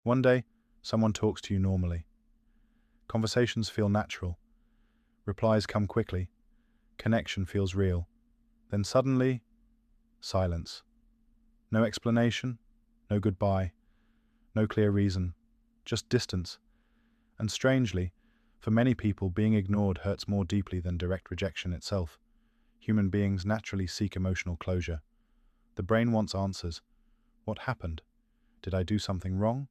One day, someone talks to you normally. Conversations feel natural. Replies come quickly. Connection feels real. Then suddenly, silence. No explanation, no goodbye, no clear reason, just distance. And strangely, for many people, being ignored hurts more deeply than direct rejection itself. Human beings naturally seek emotional closure. The brain wants answers. What happened? Did I do something wrong?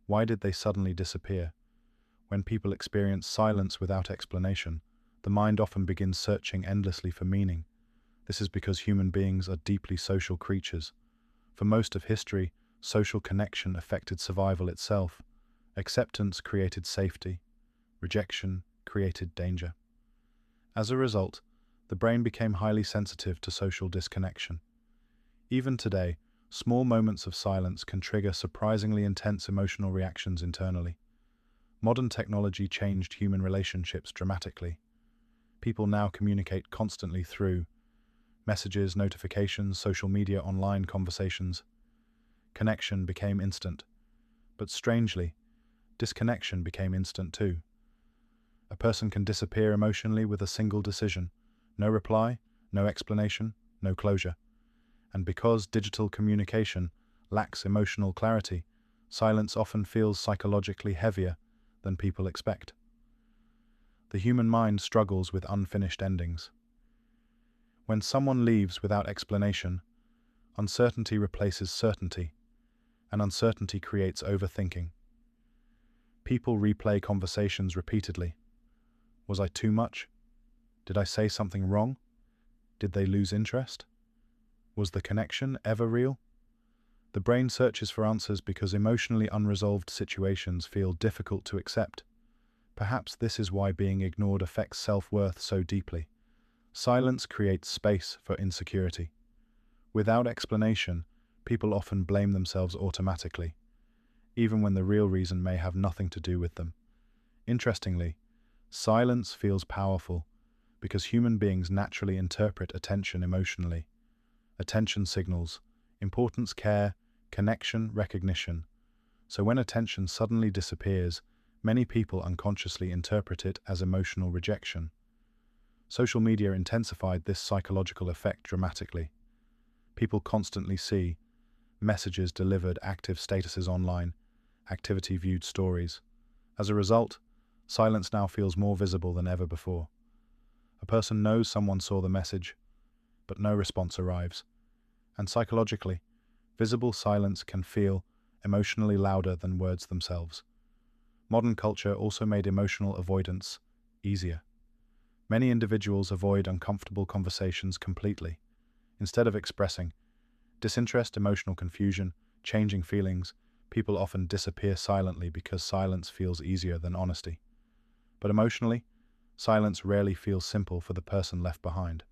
Why did they suddenly disappear? When people experience silence without explanation, the mind often begins searching endlessly for meaning. This is because human beings are deeply social creatures. For most of history, social connection affected survival itself. Acceptance created safety. Rejection created danger. As a result, the brain became highly sensitive to social disconnection. Even today, small moments of silence can trigger surprisingly intense emotional reactions internally. Modern technology changed human relationships dramatically. People now communicate constantly through messages, notifications, social media, online conversations. Connection became instant. But strangely, disconnection became instant too. A person can disappear emotionally with a single decision. No reply, no explanation, no closure. And because digital communication lacks emotional clarity, silence often feels psychologically heavier than people expect. The human mind struggles with unfinished endings. When someone leaves without explanation, uncertainty replaces certainty, and uncertainty creates overthinking. People replay conversations repeatedly. Was I too much? Did I say something wrong? Did they lose interest? Was the connection ever real? The brain searches for answers because emotionally unresolved situations feel difficult to accept. Perhaps this is why being ignored affects self-worth so deeply. Silence creates space for insecurity. Without explanation, people often blame themselves automatically, even when the real reason may have nothing to do with them. Interestingly, silence feels powerful because human beings naturally interpret attention emotionally. Attention signals importance, care, connection, recognition. So when attention suddenly disappears, many people unconsciously interpret it as emotional rejection. Social media intensified this psychological effect dramatically. People constantly see messages delivered, active statuses online, activity viewed stories. As a result, silence now feels more visible than ever before. A person knows someone saw the message, but no response arrives. And psychologically, visible silence can feel emotionally louder than words themselves. Modern culture also made emotional avoidance easier. Many individuals avoid uncomfortable conversations completely. Instead of expressing disinterest, emotional confusion, changing feelings, people often disappear silently because silence feels easier than honesty. But emotionally, silence rarely feels simple for the person left behind.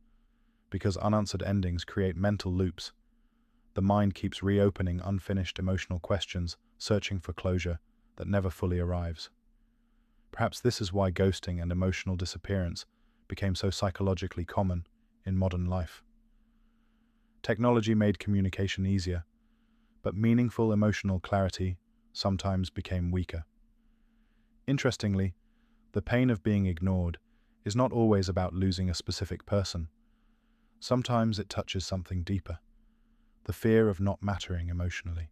Because unanswered endings create mental loops, the mind keeps reopening unfinished emotional questions, searching for closure that never fully arrives. Perhaps this is why ghosting and emotional disappearance became so psychologically common in modern life. Technology made communication easier, but meaningful emotional clarity sometimes became weaker. Interestingly, the pain of being ignored is not always about losing a specific person. Sometimes it touches something deeper: the fear of not mattering emotionally,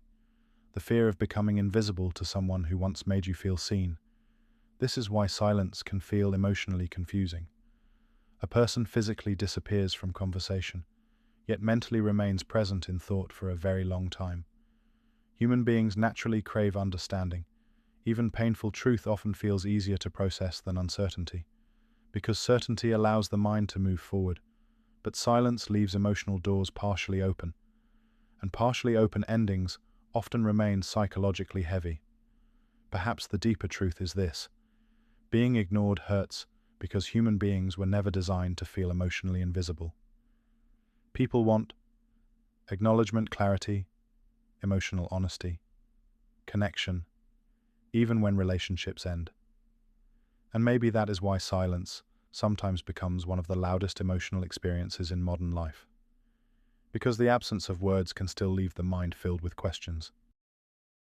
the fear of becoming invisible to someone who once made you feel seen. This is why silence can feel emotionally confusing. A person physically disappears from conversation, yet mentally remains present in thought for a very long time. Human beings naturally crave understanding. Even painful truth often feels easier to process than uncertainty, because certainty allows the mind to move forward, but silence leaves emotional doors partially open, and partially open endings often remain psychologically heavy. Perhaps the deeper truth is this: being ignored hurts because human beings were never designed to feel emotionally invisible. People want acknowledgement, clarity, emotional honesty, connection, even when relationships end. And maybe that is why silence sometimes becomes one of the loudest emotional experiences in modern life. Because the absence of words can still leave the mind filled with questions.